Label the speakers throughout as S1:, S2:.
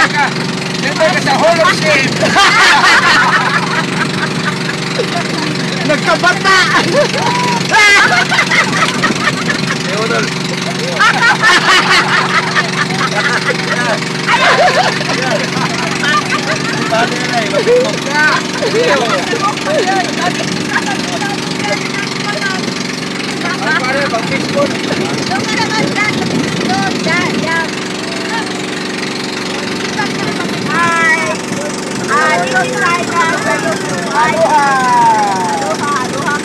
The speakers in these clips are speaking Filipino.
S1: Member ka sa Hall of Shame.
S2: Nagkabata!
S1: Ewan. Bali na eh, mabibog ka. Ang pare, pag-fishbone.
S3: Doon ka naman dyan, doon, dyan. Hi! This is Raina. Aloha! Aloha!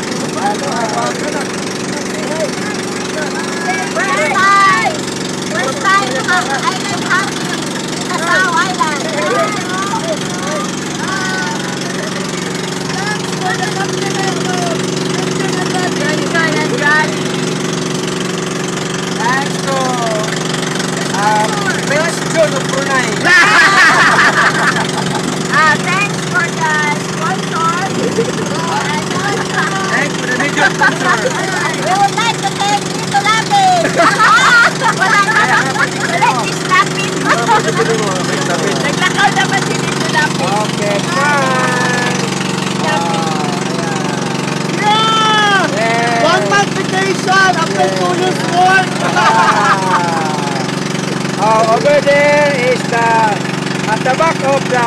S3: First time to island hopping in Nassau Island.
S1: Thanks to Prince John of Brunei.
S3: Thanks for the sponsor.
S1: Thanks for the major sponsor.
S3: We would like to thank Tito Lapin. Wala si Lapin. Naglakaw naman si Tito Lapin.
S1: Okay, fine.
S2: Yeah! 1 month vacation after 2 years work!
S1: Over there is at the back of the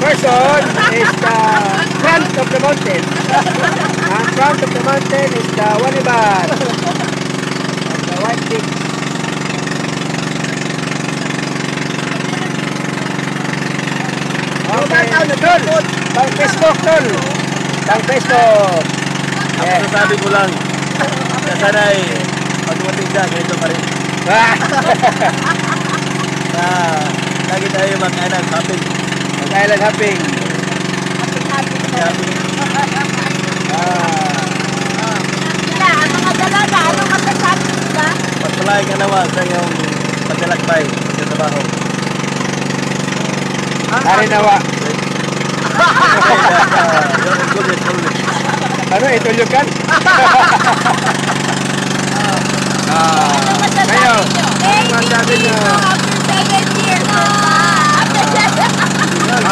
S1: person is the front of the mountain. And front of the mountain is the Wanibar. The white peak. Okay, tol. Pang Facebook, tol. Pang Facebook.
S4: Ang sabi ko lang, sana'y pag dumating siya, ganito pa rin. Lagi tayo mag-island hopping.
S1: Mag-island hopping.
S3: Ang mga dalaga, ano masasabi nila?
S4: Pagpalain ka naman sa iyong paglalakbay sa trabaho.
S1: Harinawa. Ano, itulukan?
S3: Ano masasabi nyo?
S1: masabi nyo?
S3: After 7 years.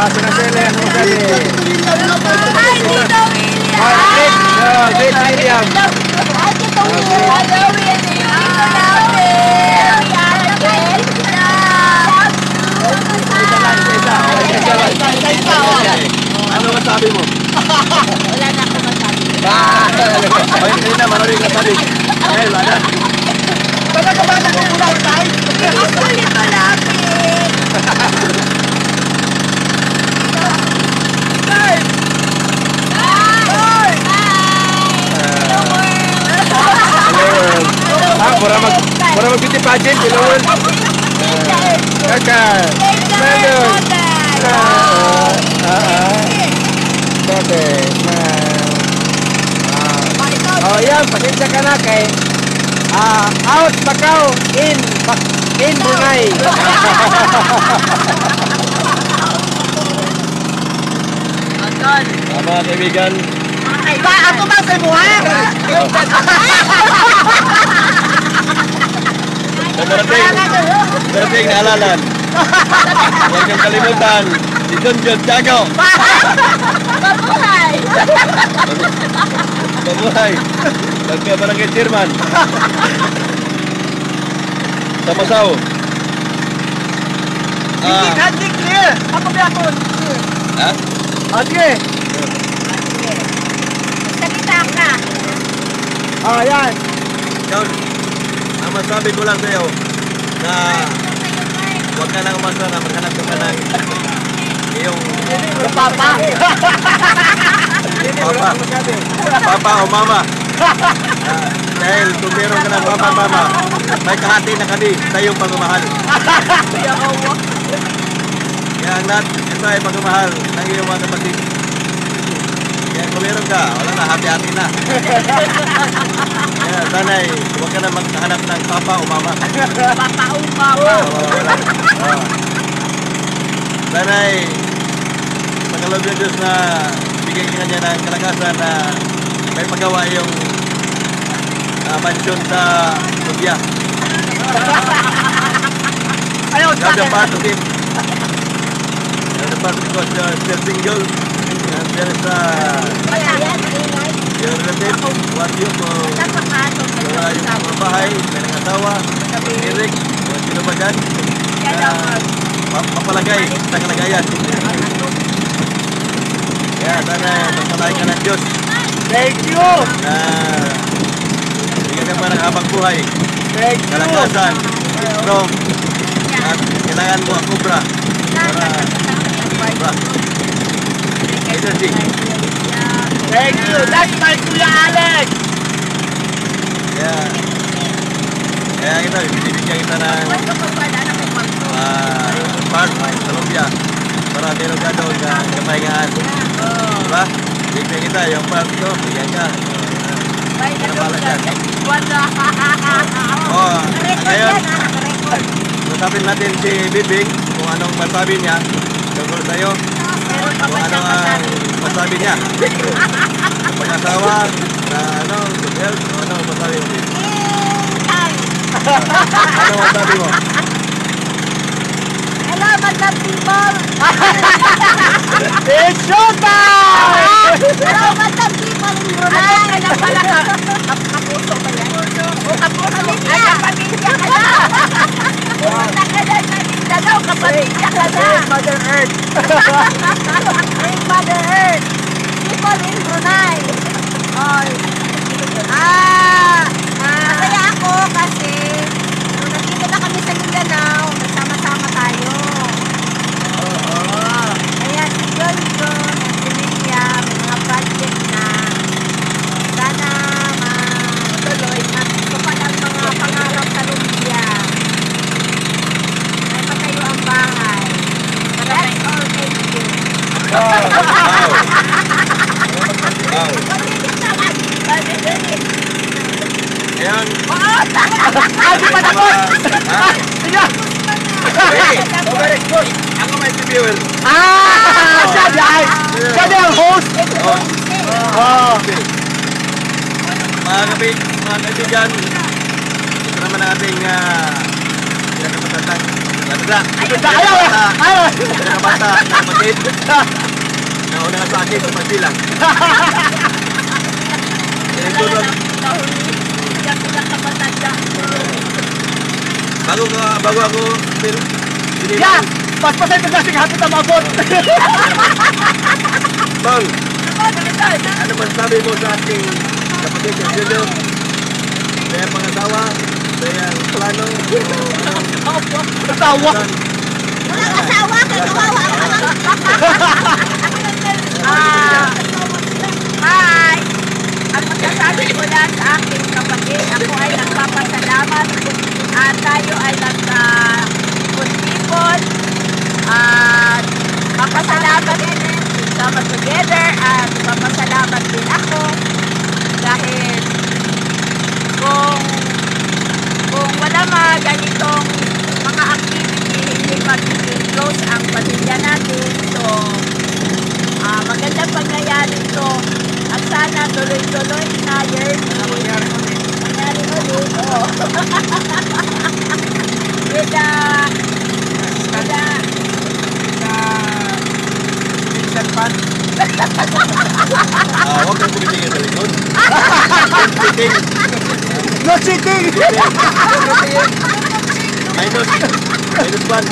S1: Sinasele, ano masabi?
S3: Hi, Tito William!
S1: Great William.
S3: Hi, Tito William! Hello, William! Tito Lapin! We are again
S4: Ano masabi mo?
S3: Wala na ako masabi.
S4: Ay, hindi na, maraming nasabi. Ay, wala na.
S2: Talaga ba nagpupulang tayo?
S3: Gusto nito Lapin!
S2: Hey!
S3: Hi! Hello, world!
S1: Para mag-beauty pageant, you know? Kaka. Melon. Oh, yan, pasensya ka na kay out Macau in Brunei.
S4: Mga kaibigan,
S2: Ba, ako ba sa buhay?
S4: darating na alalan. Huwag kang kalimutan, si John John Tiago.
S3: Mabuhay!
S4: Mabuhay. Nagka-barangay chairman. Sa Masaw.
S2: Hindi clear! Ako ba ako?
S4: Ha?
S2: Sige!
S3: Salita ka!
S2: Yan!
S4: John, ang masabi ko lang sa'yo na huwag ka nang umasa na maghanap ka ng iyong
S2: Papa!
S4: papa o mama. Dahil kung meron ka ng papa mama, may kahati na kami sa iyong pagmamahal. Kaya ang lahat, ito ay pagmamahal ng iyong mga kapatid. Kaya kung meron ka, wala na, hati-hati na. Kaya sana'y huwag ka na maghanap ng papa o mama.
S3: Papa o mama!
S4: Sana'y pagkaloob ng Diyos na bigyan ka niya ng kalakasan na may magawa yung mansyon sa Lubya.
S2: Ayaw,
S4: Grab the part of it. Grab the part because you're still single. And there is your relative, what you kung wala yung mga bahay, may nangasawa, Eric, kung sino ba dyan, papalagay sa kalagayan. Kaya sana pagpalain ka ng Diyos
S2: Thank you!
S4: na bigyan ka pa ng habang buhay,
S2: Thank you!
S4: kalakasan, strong, at kailangan mo ang kubra para energy.
S2: Thank you! That's my Kuya Alex!
S4: Kaya kita, binibigyan kita ng part sa lumpia para meron ka doon ng kapahingaan. Diba? Bigyan kita yung part to, bigyan ka. Ngayon, usapin natin si Bibing kung anong masabi niya tungkol sa'yo. Kung ano ang masabi niya. Pag-asawa, na ano, good health, ano masabi mo? Ano masabi mo?
S3: Hello, madam people!
S2: It's showtime!
S3: Hello, madam people in Brunei! Ano pala ka? Kapuso ba yan? O kapuso? Pamilya! Pamilya ka na! Pumunta ka na sa Mindanao, kapamilya ka na!
S2: Mother Earth!
S3: Great Mother Earth! People in Brunei! Oy! Masaya ako kasi nung nandito na kami sa Mindanao, nagsama-sama tayo. Kaya si Jojo, si Lilia, may mga project na sana matuloy na tupad ang mga pangarap sa lumpia. May patayo ang bahay. That's all, thank you.
S4: Wow. Ngayon,
S2: Hindi pa tapos! Sige!
S4: ako may interviewer.
S2: Siya dyan! Siya dyan ang host!
S4: Mga kaibigan, ito naman ang ating pinakamatandang pinakabata na kapatid na una sa akin sa pagbilang. Bago ako
S2: Yeah! Paspasay ito kasi kahapit ang mabot!
S4: Bang, ano man sabi mo sa ating kapatid sa Julio? Kaya pangasawa, kaya plano,
S2: Asawa!
S3: Walang asawa, kaya kawawa ka lang. Hi! Ang magsasabi ko lang sa aking kapatid, ako ay nagpapasalamat at tayo ay nagka-good at papasalamat din sama together at papasalamat din ako dahil kung wala mga ganitong mga activity, hindi magiging close ang pamilya natin. So, magandang pangyayari ito. At sana tuloy-tuloy na years. Mangyari ulit. Oh.
S4: huwag kang kumitingin sa likod.
S2: No cheating!
S4: Minus 1.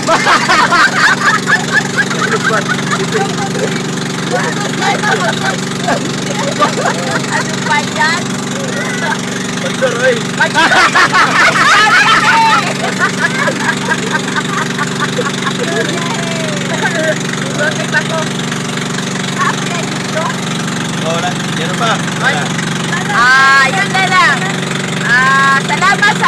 S3: Ano ba yan?
S4: Sponsor, oy.
S3: Bakit ako? Ako na dito?
S4: Oh, yan pa.
S3: Yun na lang. Salamat sa